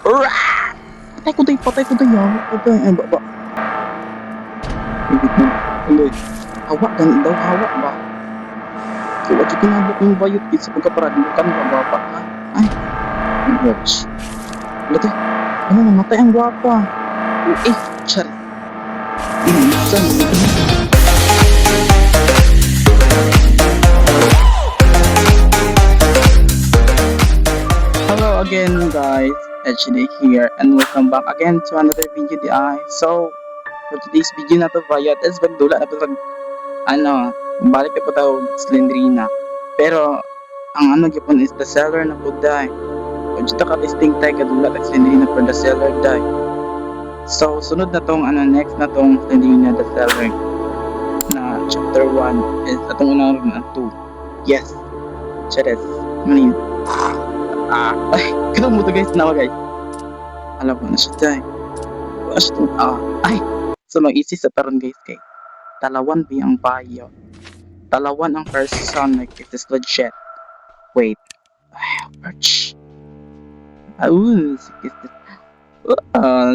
Patay ko day, yawa ko day. Ay, baba. Ibig mo, uloy. Hawa, ganun daw, hawa ba? Kaya wadyo kinabot yung bayot kit sa pagkaparadukan ka, baba, ha? Ay, watch. Wala day, ano, namatay ang gwapa. Uy, chari. Insan, hello again guys, HD here and welcome back again to another video di ay. So, for today's video na to bayad is bagdula na po balik na po tayo Slendrina. Pero, ang ano gyapon is the seller na po dai. Kung dito ka testing tayo kadula at Slendrina for the seller dai. So, sunod na tong next na tong Slendrina the seller na chapter 1 is atong unang na 2. Yes. Cheres. Manin. Ay, ganun mo to guys, nawa guys. Alam ko na siya dahil. Ay, so mag-isip sa taron guys kay talawan ba ang bayo? Talawan ang person like it is legit. Wait. Ay, perch.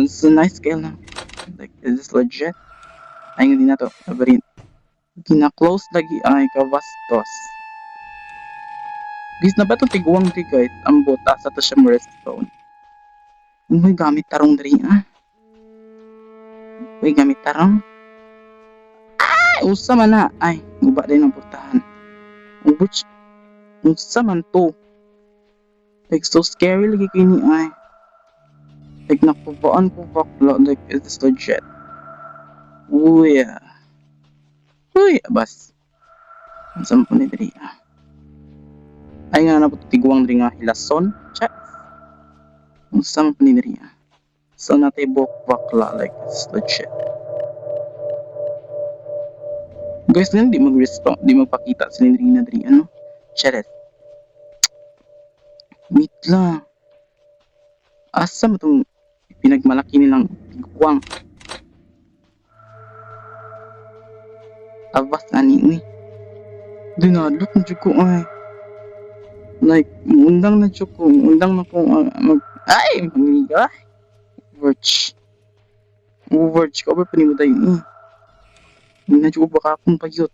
So nice scale na. Like, is this legit? Ay, hindi na to. Nabarin. Gina-close lagi ay kavastos. Guys, na ba itong tiguang di guys? Ang buta sa to siya mo redstone. Uy, gamit tarong diri Uy, gamit tarong. Ay, usa man na. Ay, guba din ang putahan. Ubuch. Usa man to. Like, so scary lagi kayo ni ay. Like, nakubaan ko bakla. Like, is this legit? Uy, Uy, abas. Ang sampo ni diri ay nga na po tiguang rin nga hilason. Chat. Ang sama pa ni rin. So natay bok bakla like it's legit. Guys lang di mag-respond, di magpakita sa Lindrina rin ano. Chat. Wait lang. Asa mo itong pinagmalaki nilang tiguang. Abas na ni. Dinadlot na dyan ko ay. Like, undang na ko maniga. Overch, cover pa ni mo tayo Hindi na dyan ko baka akong payot.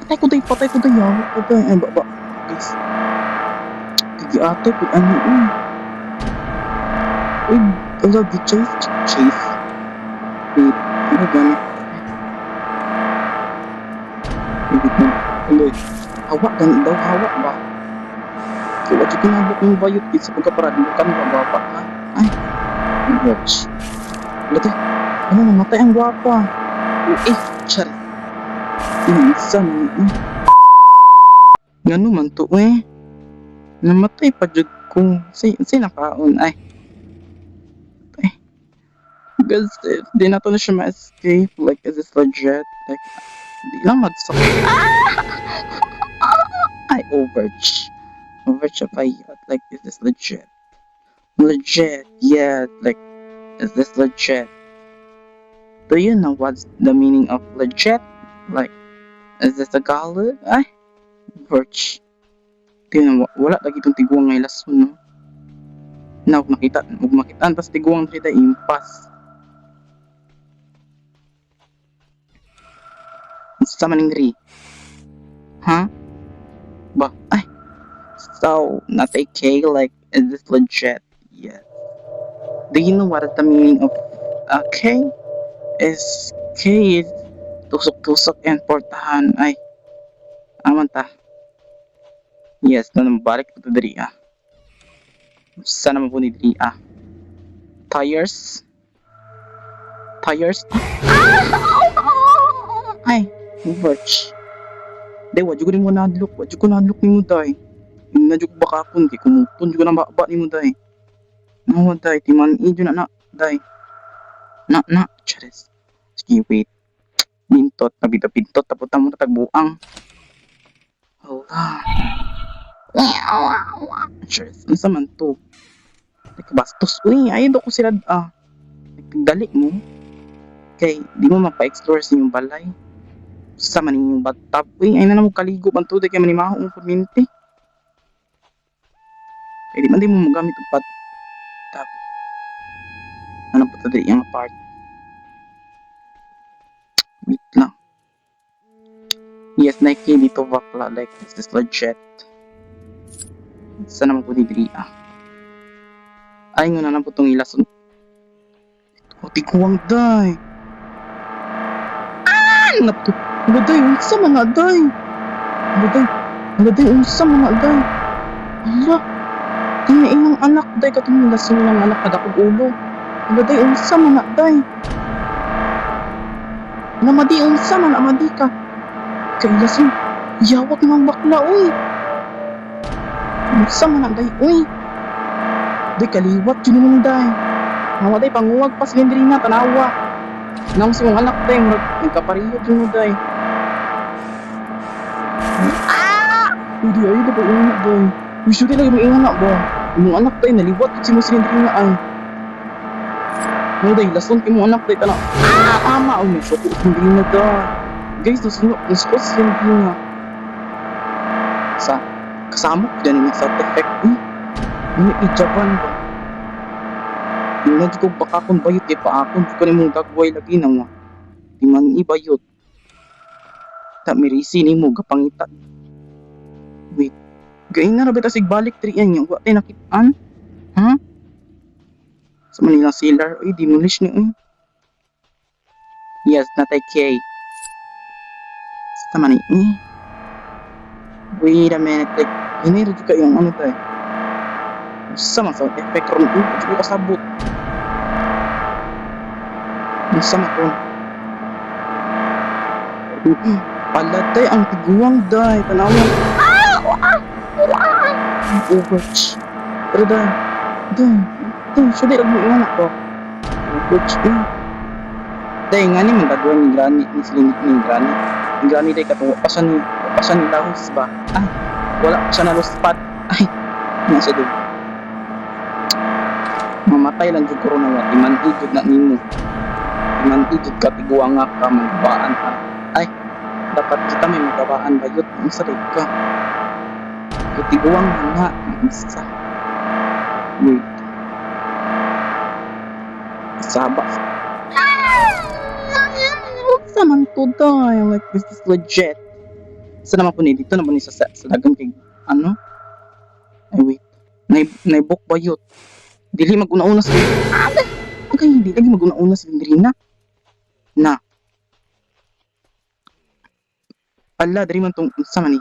Patay ko tayo, yawa ko tayo. Ay, baba, guys. Kagi atay ko, Uy, ala, chase. Wait, ano ganit? Ibig mo, uloy. Hawa, ganun daw, hawa ba? Kaya wadyo kinabot yung bayot kit sa pagkaparadukan ka, baba, ha? Ay, watch. Wala tayo, ano, namatay ang gwapa. Uy, chari. Insan, Gano man to, namatay pa jud ko. Say nakaon, ay. Because di na to na siya ma-escape. Like, is this legit? Like, di lang magsakit. Ay, overch siya payat. Like, is this legit? Legit, yeah. Like, is this legit? Do you know what's the meaning of legit? Like, is this a Tagalog? Ay, overch. Tingnan mo, wala lagi itong tiguang ngay lason, no? Na, makitaan, tas tiguang trida impas. Sa maning huh? Ba? Ay. So, not a K, like, is this legit? Yes. Do you know what is the meaning of K? K is tusok-tusok and portahan. Ay. Aman ta. Yes, balik ito diri Sana mo po ni diri Tires. Ay. Overch. Day, wadyo ko rin mo nadlook ni mo day. Nadyo ko baka akong kay kumutun dyo ko na baba ni mo day. Nawa day, timan idyo na day. Chares. Sige, wait. Pintot, taputan mo na tagbuang. Hala. Chares, ano sa man to? Bastos, uy, ayaw ko sila, dali mo. Kay, di mo mapa-explore sa inyong balay. Sa man yung bathtub. Uy, ay na mo kaligo ang tuloy kay manimaho ang kuminti. Kaya di man di mo magamit ang pat. Tap. Ano po tadi yung part? Wait lang. Yes, Nike dito bakla. Like, this is legit. Saan naman po di diri Ay, nga na po itong ilason. O, tikuwang day. Ano to? Ano day? Unsa mga day? Ano day? Ano day? Unsa mga day? Ala, tingin ilang anak day. Katong ilason ng anak kadakog ulo. Ano day? Unsa mga day? Namadi unsa man amadi ka. Kay ilason. Yawag ng bakla, uy. Unsa man day, uy. Day, kaliwat yun yung day. Mga day, panguwag pa silindrina, tanawa. Nang si mong anak day, nagkapariyod yun yung day. Hindi, ayun na ba yung anak day? Usually lagi mo yung anak ba? Yung anak day, naliwat si mo silindrina ay. Mga day, lason kayo mong anak day, tanawa. Tama, ay, nagsuko silindrina day. Guys, nasuko silindrina. Kasama ko dyan yung sound effect eh. Yung ijaban ba? Yung na ko baka kung bayot eh paakon ko na mong dagway lagi na nga. Di man ibayot. Ta mirisi ni mo kapangita. Wait. Gain na rabita sig balik triyan niya. Wa tay nakitaan. Ha? Sa Manila Sailor. Uy, demolish ni uy. Yes, natay K. Sa Manila. Wait a minute. Like, hiniro juga yung ano tayo. Sama sa effect ron ko juga kasabot. Sama ko. Palatay ang tiguang day. Tanawan. Overwatch. Pero day. Siya day lang mo iwan ako. Overwatch eh. Day nga ni magagawa ni Granny. Ni Slinik ni Granny. Ni Granny day katuwa pa siya ni lahos ba? Ay. Wala pa siya na lost spot. Ay. Nasa doon. Mamatay lang jud corona wa timan idud na nimo. Timan idud ka tiguang nga ka magbaan ka. Ay, dapat kita may magabaan bayot ang sarig ka. Tiguang nga isa. Wait. Saba. Saman to die. Like this is legit. Saan naman po ni dito naman ni sa dagang kay ano? Ay wait. Naibok bayot. Dili mag-una-una sa okay, hindi lagi mag-una-una sa Lindrina. Na. Ala, dari man tong sa man ni.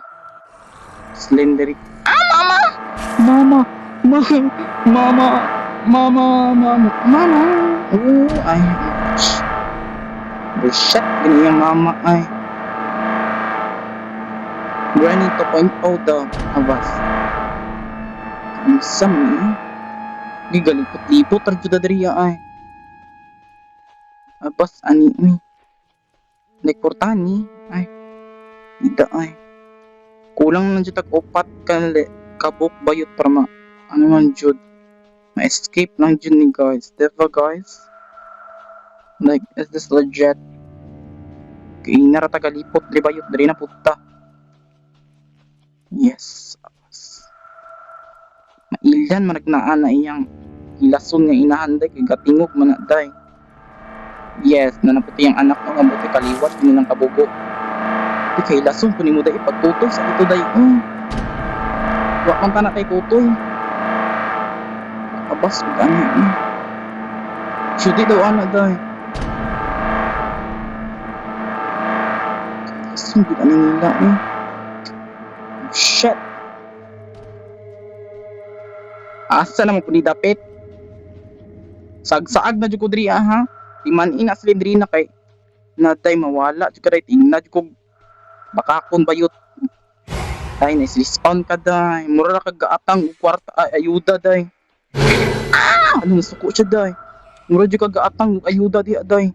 Slenderi. Mama. Oh, ay. Bullshit, ganyan mama ay. Granny 2.0 daw, abas. Ang sami. Di galipot-lipot tarjo dadriya ay. Abas ani mi. Nagportani ay. Ida ay. Kulang lang jud tag upat kabuk bayot para ano man jud. Ma-escape lang jud ni guys. Diba guys? Like, is this legit? Kaya narata galipot di bayot dari na puta. Yes. Abas. Mailan managnaan na iyang ilason nga inahanday kay gatingog man na day. Yes, nanaputi ang anak mo mabuti kaliwat din ng kabugo. Di kay ilason kunin mo day ipagtutoy sa ito day. Wa man ta na kay tutoy. Abas ug ani. Sudi daw ana day. Sungguh ani nila eh. Shit. Asa naman po ni dapit? Sagsaag na dyan ko diri ha? Timan ina silindrina kay natay mawala dyan ka rin tingna dyan ko bakakon bayot. Ay naislispawn ka day. Mura na kagaatang kwarta ayuda day. Ano nasuko siya day? Mura dyan kagaatang ayuda di day.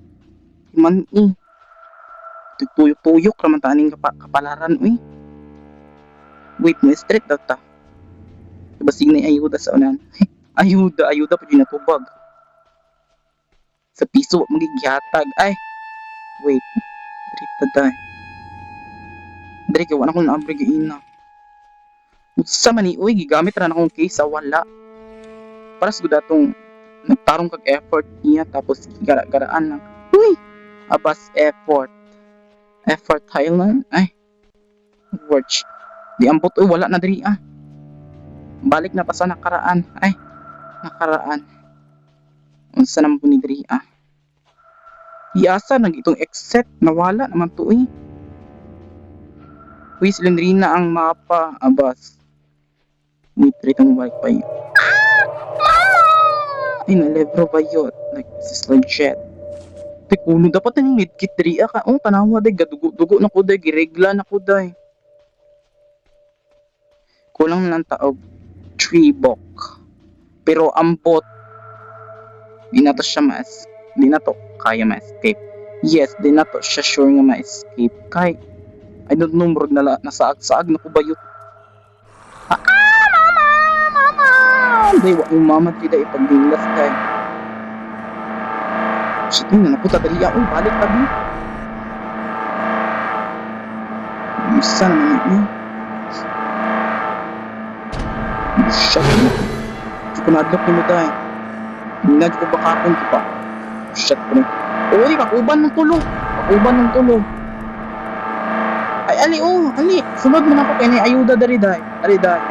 Timan tuyok-tuyok raman taning kapalaran uy. Wait mo straight daw ta. Basig na ayuda sa unan. ayuda pa din natubag. Sa piso magigihatag. Ay. Wait. Rita day. Dari kay wala ko na abre ina. Sa mani, uy, gigamit ra na akong case sa wala. Para sa datong nagtarong kag effort niya tapos gara-garaan lang. Uy, abas effort. Effort Thailand. Ay, words. Di ambot, uy, wala na diri ah. Balik na pa sa nakaraan. Ay, nakaraan. Unsa naman po ni diri ah. Iasa nag itong exit nawala naman to eh. Uy, silindrina ang mapa. Abas. Wait, mo balik pa yun. Ay, nalebro ba yun? Like, this is legit. Kuno dapat na yung medkit diri ka. Oh, tanawa day, gadugo-dugo na ko day, giregla na ko day. Kulang na lang taog 3 bok. Pero ambot, di na to siya di na to kaya ma-escape. Yes, di na to siya sure nga ma-escape. Kay, I don't know, murag na nasaag-saag na ko ba yun? Mama! Day, wa yung mama tida ipagdinglas day. Shit, yun na naputa dali ako, balik tabi. Isa naman yun. Shit, yun. Di ko na-adlock ni mo tayo. Hindi ko bakakon ko pa. Shit ko na. Uy, kakuban ng tulong. Kakuban ng tulong. Ay, ali, oh, ali. Sunod mo na ako kaya ayuda dari day. Dari day.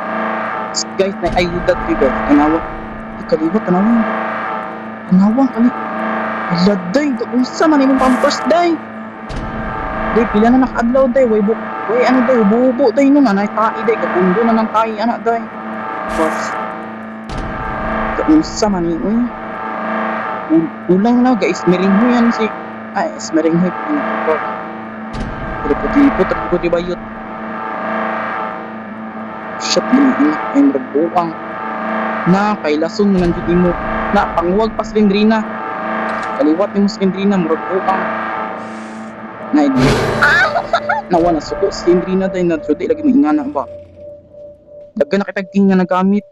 Guys, na ayuda dari guys. Tanawa. Kaliwat, tanawa. Tanawa, kaliwat. Ala, day. Unsa man imong pampers, day. Day, pila na naka-adlaw, day. Way, ano, day. Bubo, day, no. Nanay, tae, day. Kapundo na ng tae, anak, day. Pas. Unsa man yun, ulang na, guys. Meringho yan si... Ay, meringho. Pinakapag. Lipot-lipot, ko di bayot. Shit, ina. Ay, maragbuang. Na, kay lason mo nandiyo mo. Na, pangwag pa silindrina. Kaliwat ni mo silindrina, maragbuang. Na, hindi. Nawa na, suko silindrina dahil na di lagi maingana ba. Daga na kitag tinga na gamit.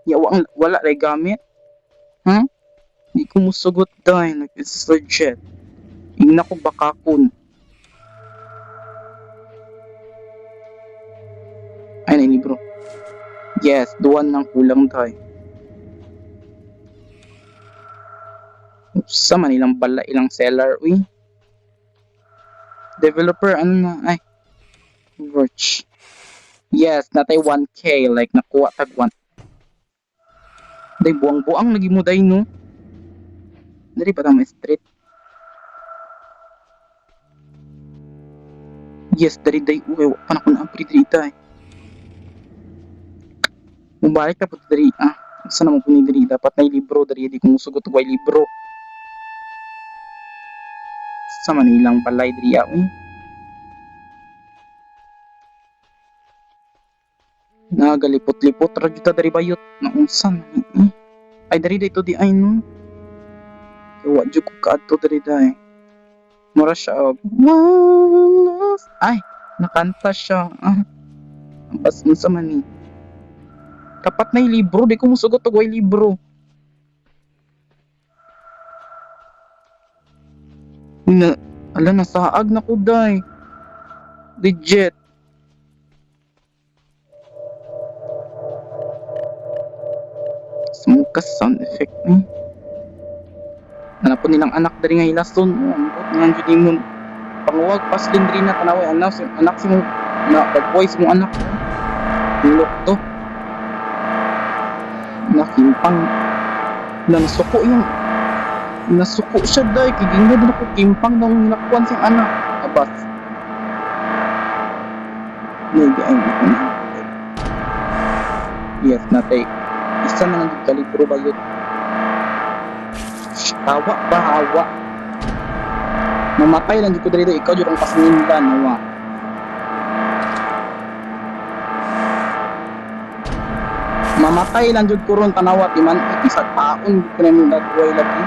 Yawa, wala ray gamit. Ha? Di ko musugot dahil. Like, it's legit. Ingna ko bakakon. Ay, na libro. Yes, duwan ng kulang tayo. Sa man ilang bala, ilang seller, uy. Developer, ano na, ay. Virch. Yes, natay 1K, like, nakuha tag 1. Day, buang-buang, lagi mo day, no? Dari pa tama street. Yes, dari day, uy, wala ko na ang pre-drita, eh. Mubalik na po dari, saan naman po ni dari? Dapat na libro, dari di kong sugot ko ay libro. Sa Manilang balay dari ako. Nagalipot-lipot, rajuta dari bayot. Naunsan, ay dari dito di ay no. Kaya wadyo ko kaadto dari day. Mura siya, ay, nakanta siya. Bas sa mani. Tapat na yung libro, di ko musugot og way libro. Ala, nasaag na ko, day. Legit. Smukas sound effect, eh. Nanapon nilang anak dari nga ilason. Ambot nga dyan mo. Panguwag, pas lindrina, tanaway, anak si mo, nag-voice mo anak. Nilok to. Nakimpang nasuko siya day kigingod na ko kimpang nang hinakuan siyang anak abas nagi ay ko na yes natay isa na nang kalibro ba yun hawa mamatay lang dito dito ikaw yung pasnindan nawa mamatay lang jud ko ron tanawa timan isa taon ko na nung nagbuhay lagi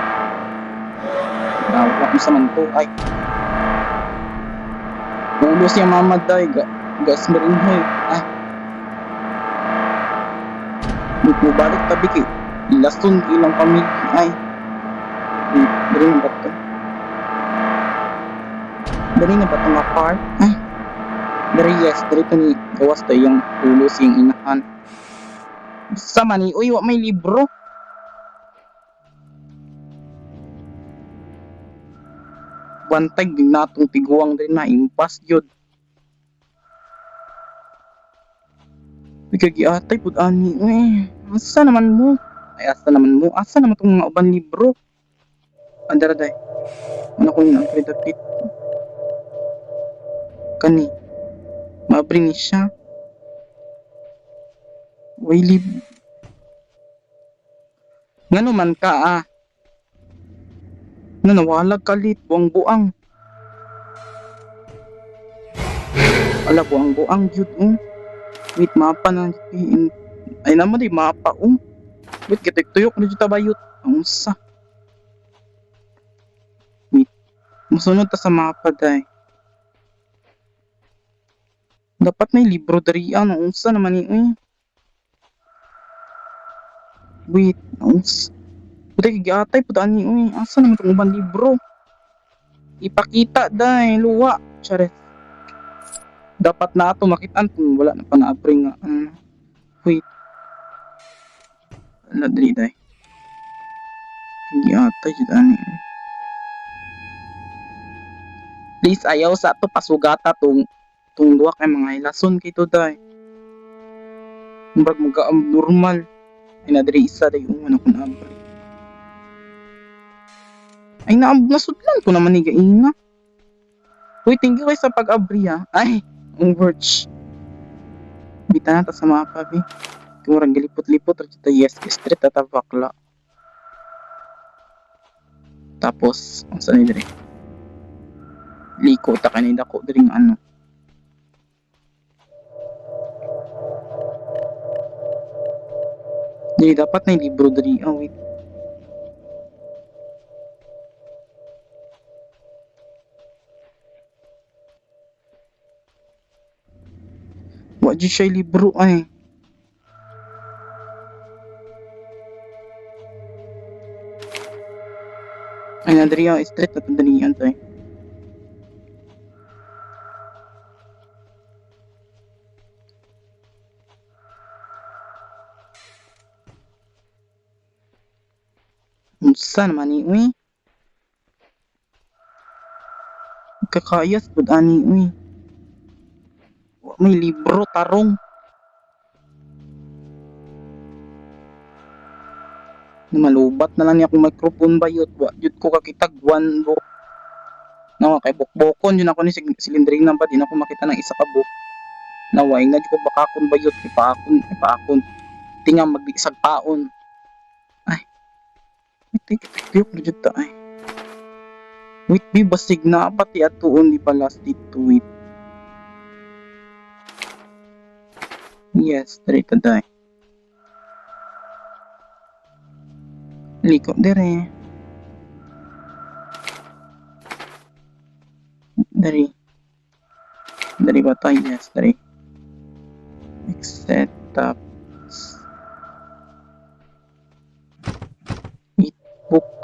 dawa ko sa manto ay ulos yung mamaday gas meringhoy ay balik tabi kay ilason ilang pamilya ay dari na ba ito dari na ba ito nga part ay Dari yes, dari to ni gawas to yung ulo siyang inahan. Sa mani, uy, wa may libro. Bantay din natong tiguang din na impas yun. Bigagi-atay pud ani, uy. Asa naman mo? Ay, asa naman mo? Asa naman tong mga uban libro? Andara day. Ano ko yun ang dapit? Kani. Mabring ni siya. Way lib. Ngano man ka ah. Nawalag kalit buang-buang. Ala buang-buang jud oh. Wait mapa na ay naman di mapa oh. Wait kitik tuyok na jud tabayot. Ang sa. Wait. Musunod ta sa mapa day. Dapat may libro dari ano unsa naman ni eh. Wait, unsa? Buti giatay pud ani uy. Asa naman tong ubang libro? Ipakita day luwa. Charet. Dapat na ato makitaan kung wala na pa na-apring nga. Wait. Ala dali day. Giatay jud ani. Please ayaw sa to pasugata tong duwa kay mga ilason kay to day. Murag mag normal. Ay na diri isa day ano kun abri. Ay nasudlan ko naman ni gaina. Uy, thank you guys sa pag-abri ha. Ay, ang words. Bita na ta sa mapa bi. Kung murag galipot-lipot ra kita yes street at bakla. Tapos, ang saan ni diri? Liko ta kanina ko diri nga ano. Dili dapat na yung libro diri. Oh, wait. Wa jud siya libro ay. Ay na diri ang street at diri yan tay. Unsa naman ni uy? Kakayas pud ani uy. Wa may libro tarong. Malubat na lang niya akong microphone bayot. Wa jud ko kakitag one book. No, kay bukbokon yun ako ni silindring nang ba din ako makita ng isa ka book. Naway na jud ko bakakon bayot ipaakon. Tingang magbisag paon. Ay. Tik na jud ta ay. Wait, bi basig na pati atuon di pala dito wait. Yes, straight to die. Liko dire. Dari ba tayo? Yes, dari. Exit tabs. Book.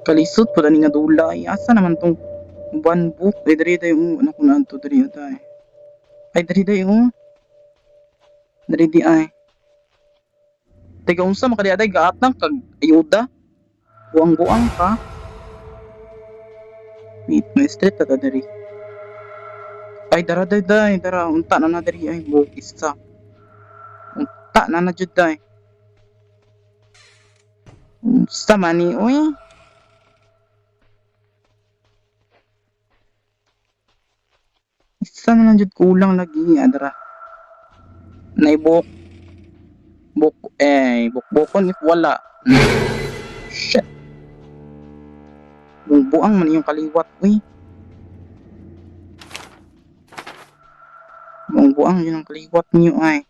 Kalisod po ni nga dulay. Asa naman tong one book? Ay, dari tayo. Ano ko na ito? Dari tayo. Ay, dari tayo. Dari di ay. Teka, unsa makadiaday gaatang kag ayuda. Buang-buang ka. Wait, may street ta dari. Ay, dara. Unta na dari ay book isa. Unta na jud day. Unsa man ni oy? Isa na jud kulang lagi adra. Naibok. Bukbokon if wala. Shit. Buang man yung kaliwat uy. Buang yun ang kaliwat niyo ay.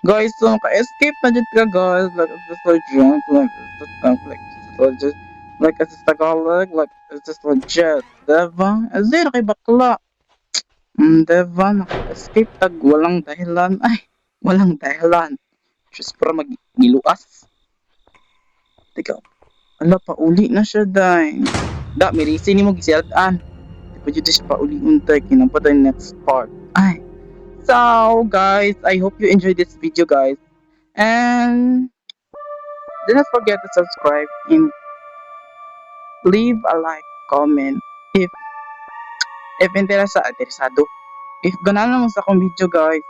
Guys, so ka-escape na dyan ka guys. Like it's just legit. Like it's just Tagalog. Like it's just legit. Diba? Azir kay bakla. Diba? Naka-escape tag walang dahilan. Ay, walang dahilan. Just para magiluas. Teka. Ala pa uli na siya dahil. Da, mirisi ni mo gisiyadan. pwede siya pa uli untay kinapatay next part. Ay. So guys, I hope you enjoyed this video guys. And do not forget to subscribe and leave a like, comment if interesado. If ganahan naman sa akong video guys,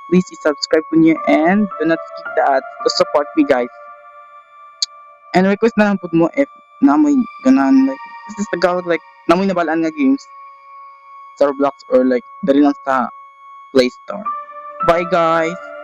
please i-subscribe ko niyo and do not skip the ads to support me guys. And request na lang po mo if namoy ganahan like this is Tagalog like namoy nabalaan nga games sa Roblox or like dali lang sa Play Store. Bye guys!